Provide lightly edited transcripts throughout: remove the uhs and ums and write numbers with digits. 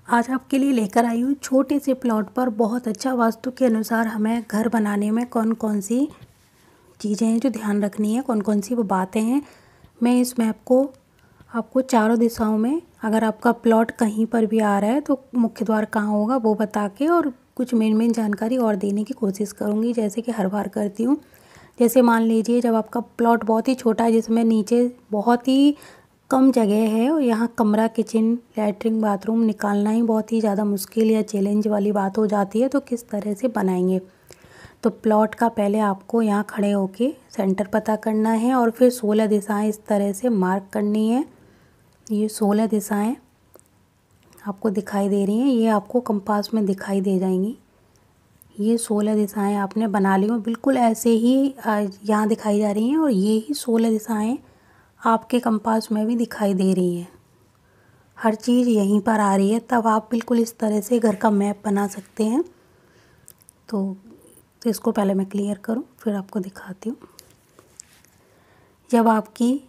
आज आपके लिए लेकर आई हूँ छोटे से प्लॉट पर बहुत अच्छा वास्तु के अनुसार हमें घर बनाने में कौन कौन सी चीज़ें हैं जो ध्यान रखनी है, कौन कौन सी वो बातें हैं। मैं इस मैप को आपको चारों दिशाओं में, अगर आपका प्लॉट कहीं पर भी आ रहा है तो मुख्य द्वार कहाँ होगा वो बता के और कुछ मेन जानकारी और देने की कोशिश करूँगी, जैसे कि हर बार करती हूँ। जैसे मान लीजिए जब आपका प्लॉट बहुत ही छोटा है, जिसमें नीचे बहुत ही कम जगह है और यहाँ कमरा, किचन, लैट्रिन, बाथरूम निकालना ही बहुत ही ज़्यादा मुश्किल या चैलेंज वाली बात हो जाती है, तो किस तरह से बनाएंगे। तो प्लॉट का पहले आपको यहाँ खड़े होके सेंटर पता करना है और फिर 16 दिशाएं इस तरह से मार्क करनी है। ये 16 दिशाएं आपको दिखाई दे रही हैं, ये आपको कंपास में दिखाई दे जाएंगी। ये 16 दिशाएं आपने बना ली हो, बिल्कुल ऐसे ही यहाँ दिखाई जा रही हैं और ये ही 16 दिशाएं आपके कंपास में भी दिखाई दे रही हैं। हर चीज़ यहीं पर आ रही है, तब आप बिल्कुल इस तरह से घर का मैप बना सकते हैं। तो इसको पहले मैं क्लियर करूं, फिर आपको दिखाती हूँ। जब आपकी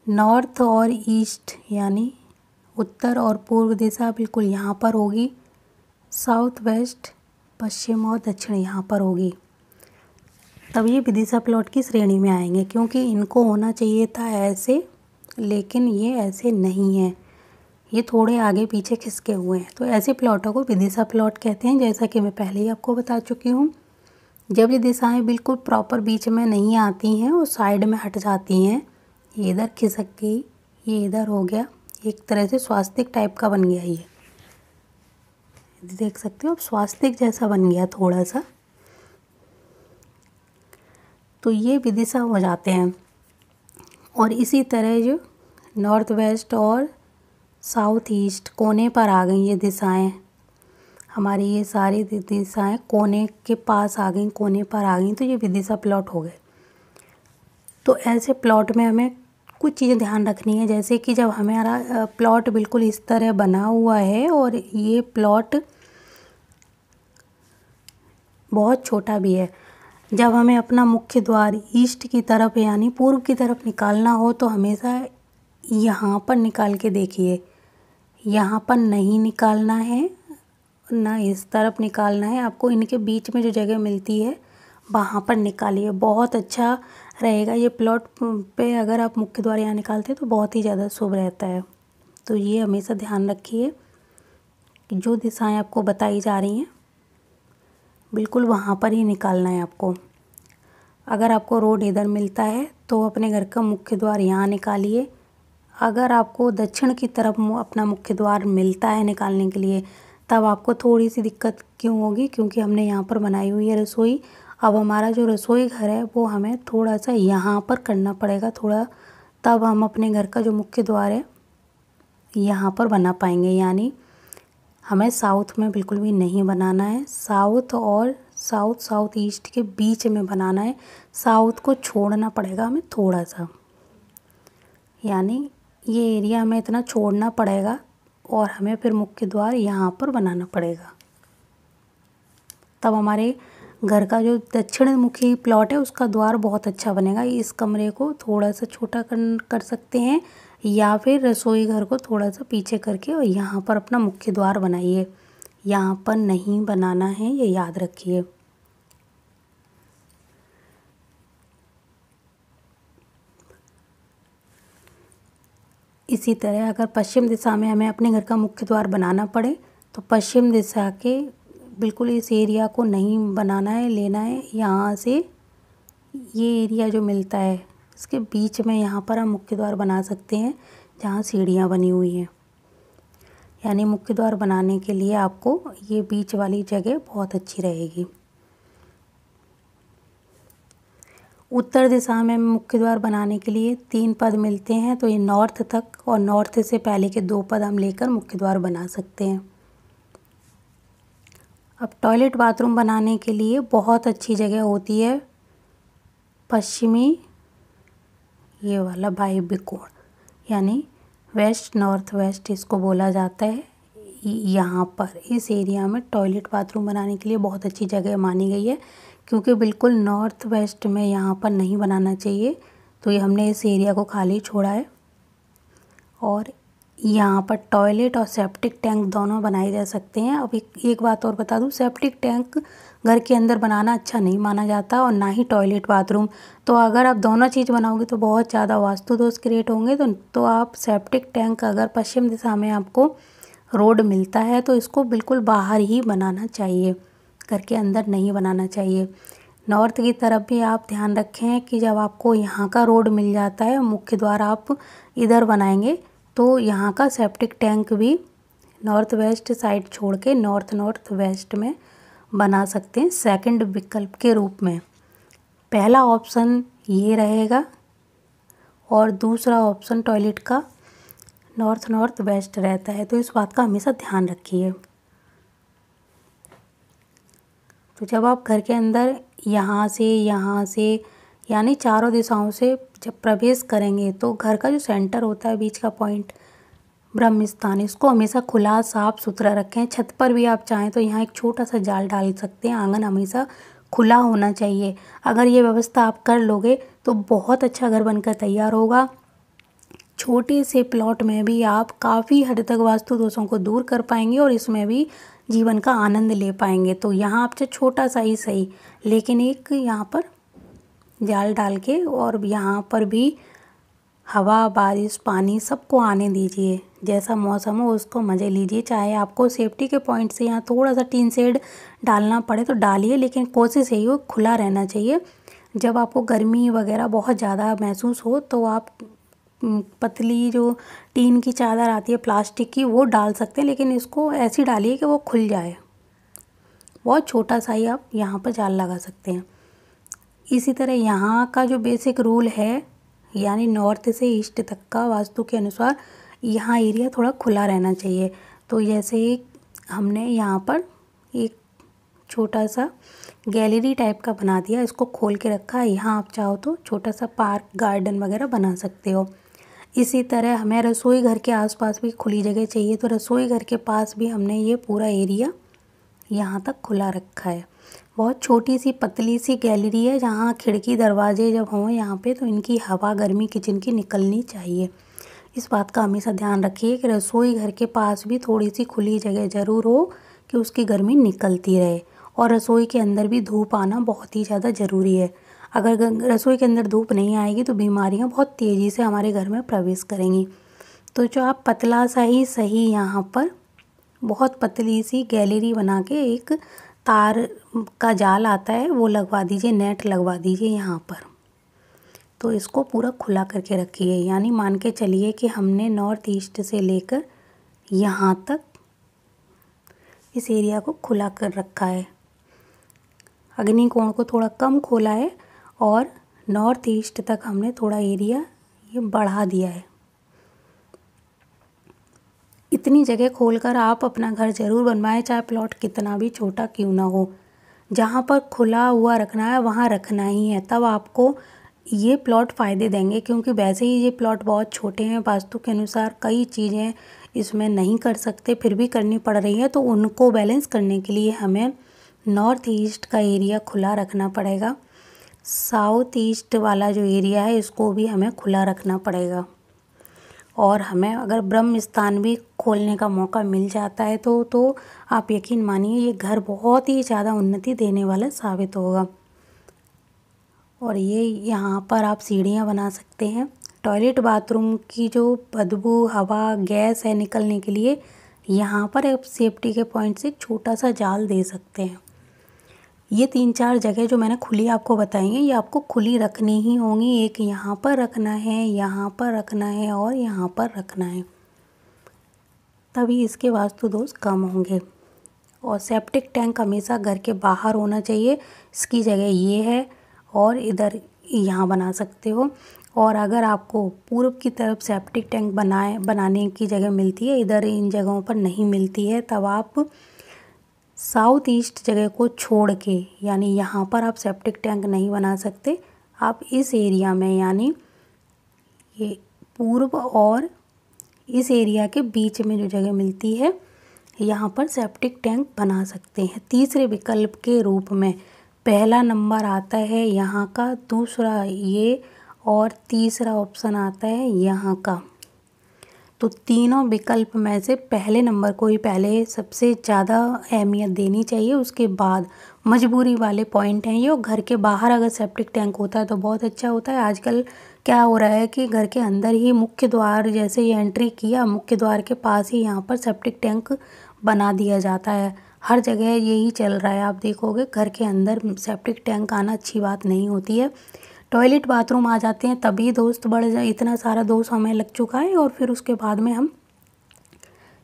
नॉर्थ और ईस्ट यानी उत्तर और पूर्व दिशा बिल्कुल यहाँ पर होगी, साउथ वेस्ट, पश्चिम और दक्षिण यहाँ पर होगी, तब ये विदिशा प्लॉट की श्रेणी में आएंगे। क्योंकि इनको होना चाहिए था ऐसे, लेकिन ये ऐसे नहीं है, ये थोड़े आगे पीछे खिसके हुए हैं। तो ऐसे प्लॉटों को विदिशा प्लॉट कहते हैं, जैसा कि मैं पहले ही आपको बता चुकी हूँ। जब ये दिशाएं बिल्कुल प्रॉपर बीच में नहीं आती हैं और साइड में हट जाती हैं, ये इधर खिसक गई, ये इधर हो गया, एक तरह से स्वास्तिक टाइप का बन गया, ये देख सकते हो, अब स्वास्तिक जैसा बन गया थोड़ा सा, तो ये विदिशा हो जाते हैं। और इसी तरह जो नॉर्थ वेस्ट और साउथ ईस्ट कोने पर आ गई ये दिशाएं, हमारी ये सारी दिशाएं कोने के पास आ गई, कोने पर आ गई, तो ये विदिशा प्लॉट हो गए। तो ऐसे प्लॉट में हमें कुछ चीज़ें ध्यान रखनी है, जैसे कि जब हमारा प्लॉट बिल्कुल इस तरह बना हुआ है और ये प्लॉट बहुत छोटा भी है, जब हमें अपना मुख्य द्वार ईस्ट की तरफ यानी पूर्व की तरफ निकालना हो तो हमेशा यहाँ पर निकाल के देखिए। यहाँ पर नहीं निकालना है, ना इस तरफ निकालना है, आपको इनके बीच में जो जगह मिलती है वहाँ पर निकालिए, बहुत अच्छा रहेगा। ये प्लॉट पे अगर आप मुख्य द्वार यहाँ निकालते हैं तो बहुत ही ज़्यादा शुभ रहता है। तो ये हमेशा ध्यान रखिए कि जो दिशाएं आपको बताई जा रही हैं बिल्कुल वहाँ पर ही निकालना है आपको। अगर आपको रोड इधर मिलता है तो अपने घर का मुख्य द्वार यहाँ निकालिए। अगर आपको दक्षिण की तरफ अपना मुख्य द्वार मिलता है निकालने के लिए, तब आपको थोड़ी सी दिक्कत क्यों होगी, क्योंकि हमने यहाँ पर बनाई हुई है रसोई। अब हमारा जो रसोई घर है वो हमें थोड़ा सा यहाँ पर करना पड़ेगा थोड़ा, तब हम अपने घर का जो मुख्य द्वार है यहाँ पर बना पाएंगे। यानी हमें साउथ में बिल्कुल भी नहीं बनाना है, साउथ और साउथ ईस्ट के बीच में बनाना है। साउथ को छोड़ना पड़ेगा हमें थोड़ा सा, यानी ये एरिया हमें इतना छोड़ना पड़ेगा और हमें फिर मुख्य द्वार यहाँ पर बनाना पड़ेगा, तब हमारे घर का जो दक्षिण मुखी प्लॉट है उसका द्वार बहुत अच्छा बनेगा। इस कमरे को थोड़ा सा छोटा कर सकते हैं या फिर रसोई घर को थोड़ा सा पीछे करके और यहाँ पर अपना मुख्य द्वार बनाइए। यहाँ पर नहीं बनाना है, ये याद रखिए। इसी तरह अगर पश्चिम दिशा में हमें अपने घर का मुख्य द्वार बनाना पड़े तो पश्चिम दिशा के बिल्कुल इस एरिया को नहीं बनाना है, लेना है यहाँ से, ये एरिया जो मिलता है इसके बीच में यहाँ पर हम मुख्य द्वार बना सकते हैं जहाँ सीढ़ियाँ बनी हुई हैं। यानी मुख्य द्वार बनाने के लिए आपको ये बीच वाली जगह बहुत अच्छी रहेगी। उत्तर दिशा में मुख्य द्वार बनाने के लिए 3 पद मिलते हैं, तो ये नॉर्थ तक और नॉर्थ से पहले के 2 पद हम लेकर मुख्य द्वार बना सकते हैं। अब टॉयलेट बाथरूम बनाने के लिए बहुत अच्छी जगह होती है पश्चिमी, ये वाला वायव्य कोण, यानी वेस्ट नॉर्थ वेस्ट इसको बोला जाता है। यहाँ पर इस एरिया में टॉयलेट बाथरूम बनाने के लिए बहुत अच्छी जगह मानी गई है, क्योंकि बिल्कुल नॉर्थ वेस्ट में यहाँ पर नहीं बनाना चाहिए। तो ये हमने इस एरिया को खाली छोड़ा है और यहाँ पर टॉयलेट और सेप्टिक टैंक दोनों बनाए जा सकते हैं। अब एक बात और बता दूँ, सेप्टिक टैंक घर के अंदर बनाना अच्छा नहीं माना जाता और ना ही टॉयलेट बाथरूम। तो अगर आप दोनों चीज़ बनाओगे तो बहुत ज़्यादा वास्तु दोष क्रिएट होंगे। तो आप सेप्टिक टैंक अगर पश्चिम दिशा में आपको रोड मिलता है तो इसको बिल्कुल बाहर ही बनाना चाहिए, घर के अंदर नहीं बनाना चाहिए। नॉर्थ की तरफ भी आप ध्यान रखें कि जब आपको यहाँ का रोड मिल जाता है, मुख्य द्वार आप इधर बनाएंगे तो यहाँ का सेप्टिक टैंक भी नॉर्थ वेस्ट साइड छोड़ के नॉर्थ वेस्ट में बना सकते हैं सेकंड विकल्प के रूप में। पहला ऑप्शन ये रहेगा और दूसरा ऑप्शन टॉयलेट का नॉर्थ वेस्ट रहता है। तो इस बात का हमेशा ध्यान रखिए। तो जब आप घर के अंदर यहाँ से यानी चारों दिशाओं से जब प्रवेश करेंगे तो घर का जो सेंटर होता है, बीच का पॉइंट, ब्रह्म स्थान, इसको हमेशा खुला साफ सुथरा रखें। छत पर भी आप चाहें तो यहाँ एक छोटा सा जाल डाल सकते हैं। आंगन हमेशा खुला होना चाहिए। अगर ये व्यवस्था आप कर लोगे तो बहुत अच्छा घर बनकर तैयार होगा। छोटे से प्लॉट में भी आप काफ़ी हद तक वास्तु दोषों को दूर कर पाएंगे और इसमें भी जीवन का आनंद ले पाएंगे। तो यहाँ आपसे छोटा सा ही सही, लेकिन एक यहाँ पर जाल डाल के और यहाँ पर भी हवा, बारिश, पानी सबको आने दीजिए। जैसा मौसम हो उसको मज़े लीजिए। चाहे आपको सेफ्टी के पॉइंट से यहाँ थोड़ा सा टीन शेड डालना पड़े तो डालिए, लेकिन कोशिश यही हो खुला रहना चाहिए। जब आपको गर्मी वगैरह बहुत ज़्यादा महसूस हो तो आप पतली जो टीन की चादर आती है प्लास्टिक की, वो डाल सकते हैं, लेकिन इसको ऐसी डालिए कि वो खुल जाए। बहुत छोटा सा ही आप यहाँ पर जाल लगा सकते हैं। इसी तरह यहाँ का जो बेसिक रूल है, यानी नॉर्थ से ईस्ट तक का वास्तु के अनुसार यहाँ एरिया थोड़ा खुला रहना चाहिए। तो जैसे हमने यहाँ पर एक छोटा सा गैलरी टाइप का बना दिया, इसको खोल के रखा है। यहाँ आप चाहो तो छोटा सा पार्क, गार्डन वगैरह बना सकते हो। इसी तरह हमें रसोई घर के आसपास भी खुली जगह चाहिए, तो रसोई घर के पास भी हमने ये पूरा एरिया यहाँ तक खुला रखा है। बहुत छोटी सी पतली सी गैलरी है, जहाँ खिड़की दरवाजे जब हों यहाँ पे तो इनकी हवा, गर्मी किचन की निकलनी चाहिए। इस बात का हमेशा ध्यान रखिए कि रसोई घर के पास भी थोड़ी सी खुली जगह ज़रूर हो कि उसकी गर्मी निकलती रहे। और रसोई के अंदर भी धूप आना बहुत ही ज़्यादा ज़रूरी है। अगर रसोई के अंदर धूप नहीं आएगी तो बीमारियाँ बहुत तेज़ी से हमारे घर में प्रवेश करेंगी। तो जो आप पतला सा ही सही यहाँ पर बहुत पतली सी गैलरी बना के एक तार का जाल आता है वो लगवा दीजिए, नेट लगवा दीजिए यहाँ पर। तो इसको पूरा खुला करके रखिए, यानी मान के चलिए कि हमने नॉर्थ ईस्ट से लेकर यहाँ तक इस एरिया को खुला कर रखा है। अग्निकोण को थोड़ा कम खोला है और नॉर्थ ईस्ट तक हमने थोड़ा एरिया ये बढ़ा दिया है। इतनी जगह खोलकर आप अपना घर ज़रूर बनवाएं, चाहे प्लॉट कितना भी छोटा क्यों ना हो। जहाँ पर खुला हुआ रखना है वहाँ रखना ही है, तब आपको ये प्लॉट फ़ायदे देंगे। क्योंकि वैसे ही ये प्लॉट बहुत छोटे हैं, वास्तु के अनुसार कई चीज़ें इसमें नहीं कर सकते, फिर भी करनी पड़ रही है। तो उनको बैलेंस करने के लिए हमें नॉर्थ ईस्ट का एरिया खुला रखना पड़ेगा। साउथ ईस्ट वाला जो एरिया है इसको भी हमें खुला रखना पड़ेगा। और हमें अगर ब्रह्म स्थान भी खोलने का मौका मिल जाता है तो आप यकीन मानिए ये घर बहुत ही ज़्यादा उन्नति देने वाला साबित होगा। और ये यहाँ पर आप सीढ़ियाँ बना सकते हैं। टॉयलेट बाथरूम की जो बदबू, हवा, गैस है निकलने के लिए यहाँ पर आप सेफ्टी के पॉइंट से एक छोटा सा जाल दे सकते हैं। ये 3-4 जगह जो मैंने खुली आपको बताई हैं, ये आपको खुली रखनी ही होंगी। एक यहाँ पर रखना है, यहाँ पर रखना है और यहाँ पर रखना है, तभी इसके वास्तु दोष कम होंगे। और सेप्टिक टैंक हमेशा घर के बाहर होना चाहिए। इसकी जगह ये है और इधर यहाँ बना सकते हो। और अगर आपको पूर्व की तरफ सेप्टिक टैंक बनाने की जगह मिलती है, इधर इन जगहों पर नहीं मिलती है, तब आप साउथ ईस्ट जगह को छोड़ के, यानी यहाँ पर आप सेप्टिक टैंक नहीं बना सकते, आप इस एरिया में यानी ये पूर्व और इस एरिया के बीच में जो जगह मिलती है यहाँ पर सेप्टिक टैंक बना सकते हैं। तीसरे विकल्प के रूप में पहला नंबर आता है यहाँ का, दूसरा ये और तीसरा ऑप्शन आता है यहाँ का। तो तीनों विकल्प में से पहले नंबर को ही पहले सबसे ज़्यादा अहमियत देनी चाहिए। उसके बाद मजबूरी वाले पॉइंट हैं ये। और घर के बाहर अगर सेप्टिक टैंक होता है तो बहुत अच्छा होता है। आजकल क्या हो रहा है कि घर के अंदर ही मुख्य द्वार जैसे ही एंट्री किया, मुख्य द्वार के पास ही यहाँ पर सेप्टिक टैंक बना दिया जाता है। हर जगह यही चल रहा है। आप देखोगे घर के अंदर सेप्टिक टैंक आना अच्छी बात नहीं होती है। टॉयलेट बाथरूम आ जाते हैं तभी दोस्त बढ़ जाए, इतना सारा दोस्त हमें लग चुका है। और फिर उसके बाद में हम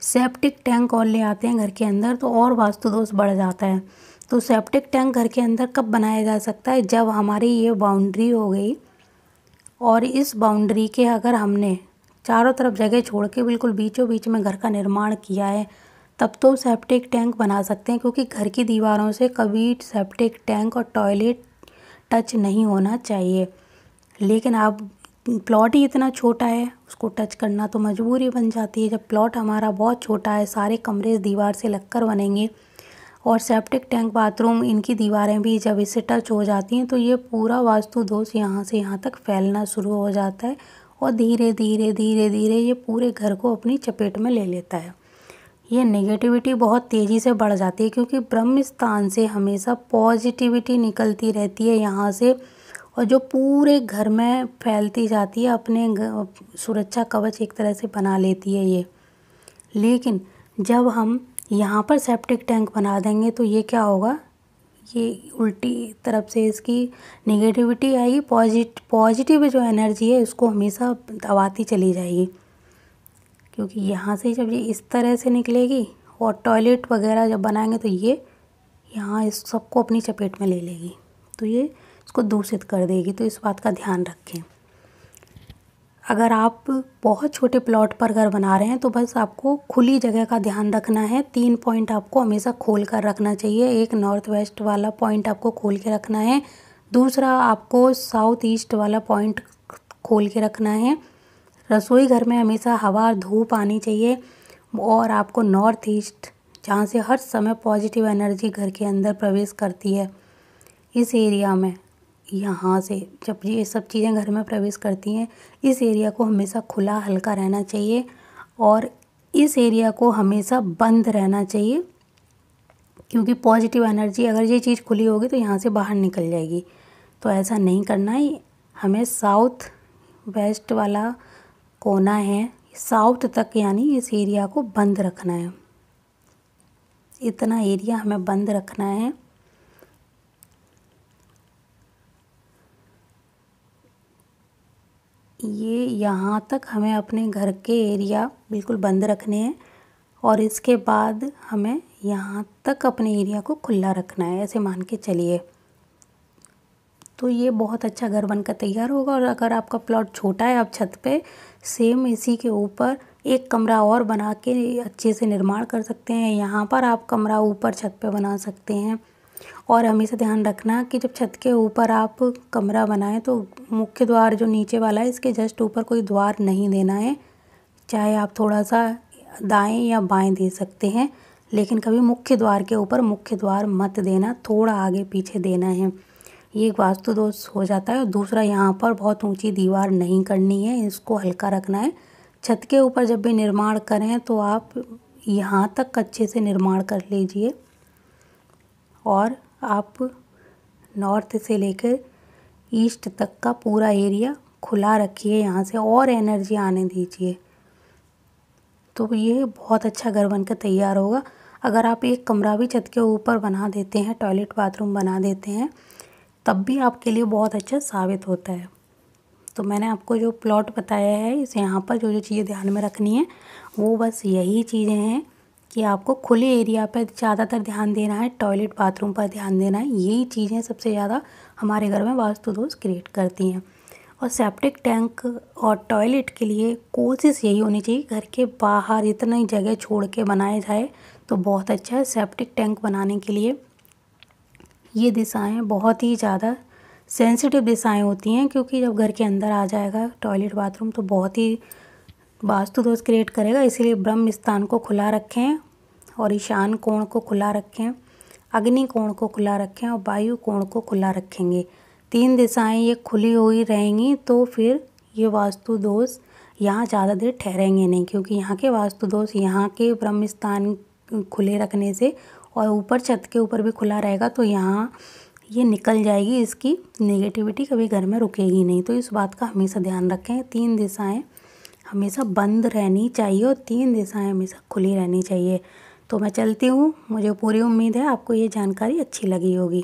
सेप्टिक टैंक और ले आते हैं घर के अंदर तो और वास्तु दोष बढ़ जाता है। तो सेप्टिक टैंक घर के अंदर कब बनाया जा सकता है? जब हमारी ये बाउंड्री हो गई और इस बाउंड्री के अगर हमने चारों तरफ जगह छोड़ के बिल्कुल बीचों बीच में घर का निर्माण किया है, तब तो सेप्टिक टैंक बना सकते हैं। क्योंकि घर की दीवारों से कभी सेप्टिक टैंक और टॉयलेट टच नहीं होना चाहिए। लेकिन अब प्लॉट ही इतना छोटा है, उसको टच करना तो मजबूरी बन जाती है। जब प्लॉट हमारा बहुत छोटा है, सारे कमरे इस दीवार से लगकर बनेंगे और सेप्टिक टैंक बाथरूम इनकी दीवारें भी जब इससे टच हो जाती हैं तो ये पूरा वास्तु दोष यहाँ से यहाँ तक फैलना शुरू हो जाता है और धीरे धीरे धीरे धीरे ये पूरे घर को अपनी चपेट में ले लेता है। ये नेगेटिविटी बहुत तेज़ी से बढ़ जाती है क्योंकि ब्रह्म स्थान से हमेशा पॉजिटिविटी निकलती रहती है यहाँ से, और जो पूरे घर में फैलती जाती है, अपने सुरक्षा कवच एक तरह से बना लेती है ये। लेकिन जब हम यहाँ पर सेप्टिक टैंक बना देंगे तो ये क्या होगा, ये उल्टी तरफ से इसकी नेगेटिविटी आएगी, पॉजिटिव जो एनर्जी है उसको हमेशा दबाती चली जाएगी। क्योंकि यहाँ से जब ये इस तरह से निकलेगी और टॉयलेट वगैरह जब बनाएंगे तो ये यहाँ इस सबको अपनी चपेट में ले लेगी, तो ये इसको दूषित कर देगी। तो इस बात का ध्यान रखें। अगर आप बहुत छोटे प्लॉट पर घर बना रहे हैं तो बस आपको खुली जगह का ध्यान रखना है। 3 पॉइंट आपको हमेशा खोल कर रखना चाहिए। एक नॉर्थ वेस्ट वाला पॉइंट आपको खोल के रखना है, दूसरा आपको साउथ ईस्ट वाला पॉइंट खोल के रखना है। रसोई घर में हमेशा हवा और धूप आनी चाहिए और आपको नॉर्थ ईस्ट, जहाँ से हर समय पॉजिटिव एनर्जी घर के अंदर प्रवेश करती है, इस एरिया में, यहाँ से जब ये सब चीज़ें घर में प्रवेश करती हैं, इस एरिया को हमेशा खुला हल्का रहना चाहिए और इस एरिया को हमेशा बंद रहना चाहिए। क्योंकि पॉजिटिव एनर्जी, अगर ये चीज़ खुली होगी तो यहाँ से बाहर निकल जाएगी। तो ऐसा नहीं करना है। हमें साउथ वेस्ट वाला कोना है, साउथ तक यानी इस एरिया को बंद रखना है। इतना एरिया हमें बंद रखना है। ये यहाँ तक हमें अपने घर के एरिया बिल्कुल बंद रखने हैं और इसके बाद हमें यहाँ तक अपने एरिया को खुला रखना है, ऐसे मान के चलिए। तो ये बहुत अच्छा घर बनकर तैयार होगा। और अगर आपका प्लॉट छोटा है, आप छत पे सेम इसी के ऊपर एक कमरा और बना के अच्छे से निर्माण कर सकते हैं। यहाँ पर आप कमरा ऊपर छत पे बना सकते हैं। और हमेशा ध्यान रखना कि जब छत के ऊपर आप कमरा बनाएं तो मुख्य द्वार जो नीचे वाला है, इसके जस्ट ऊपर कोई द्वार नहीं देना है। चाहे आप थोड़ा सा दाएं या बाएं दे सकते हैं, लेकिन कभी मुख्य द्वार के ऊपर मुख्य द्वार मत देना, थोड़ा आगे पीछे देना है। ये एक वास्तु दोष हो जाता है। और दूसरा, यहाँ पर बहुत ऊंची दीवार नहीं करनी है, इसको हल्का रखना है। छत के ऊपर जब भी निर्माण करें तो आप यहाँ तक अच्छे से निर्माण कर लीजिए और आप नॉर्थ से लेकर ईस्ट तक का पूरा एरिया खुला रखिए, यहाँ से और एनर्जी आने दीजिए। तो ये बहुत अच्छा घर बनकर तैयार होगा। अगर आप एक कमरा भी छत के ऊपर बना देते हैं, टॉयलेट बाथरूम बना देते हैं, तब भी आपके लिए बहुत अच्छा साबित होता है। तो मैंने आपको जो प्लॉट बताया है, इस यहाँ पर जो जो चीज़ें ध्यान में रखनी है वो बस यही चीज़ें हैं कि आपको खुले एरिया पर ज़्यादातर ध्यान देना है, टॉयलेट बाथरूम पर ध्यान देना है। यही चीज़ें सबसे ज़्यादा हमारे घर में वास्तु दोष क्रिएट करती हैं। और सेप्टिक टैंक और टॉयलेट के लिए कोशिश यही होनी चाहिए, घर के बाहर इतनी जगह छोड़ के बनाया जाए तो बहुत अच्छा है। सेप्टिक टैंक बनाने के लिए ये दिशाएं बहुत ही ज़्यादा सेंसिटिव दिशाएं होती हैं, क्योंकि जब घर के अंदर आ जाएगा टॉयलेट बाथरूम तो बहुत ही वास्तु दोष क्रिएट करेगा। इसीलिए ब्रह्म स्थान को खुला रखें और ईशान कोण को खुला रखें, अग्नि कोण को खुला रखें और वायु कोण को खुला रखेंगे। 3 दिशाएं ये खुली हुई रहेंगी तो फिर ये वास्तु दोष यहाँ ज़्यादा देर ठहरेंगे नहीं, क्योंकि यहाँ के वास्तु दोष यहाँ के ब्रह्म स्थान खुले रखने से और ऊपर छत के ऊपर भी खुला रहेगा तो यहाँ ये निकल जाएगी, इसकी नेगेटिविटी कभी घर में रुकेगी नहीं। तो इस बात का हमेशा ध्यान रखें। 3 दिशाएं हमेशा बंद रहनी चाहिए और 3 दिशाएं हमेशा खुली रहनी चाहिए। तो मैं चलती हूँ। मुझे पूरी उम्मीद है आपको ये जानकारी अच्छी लगी होगी।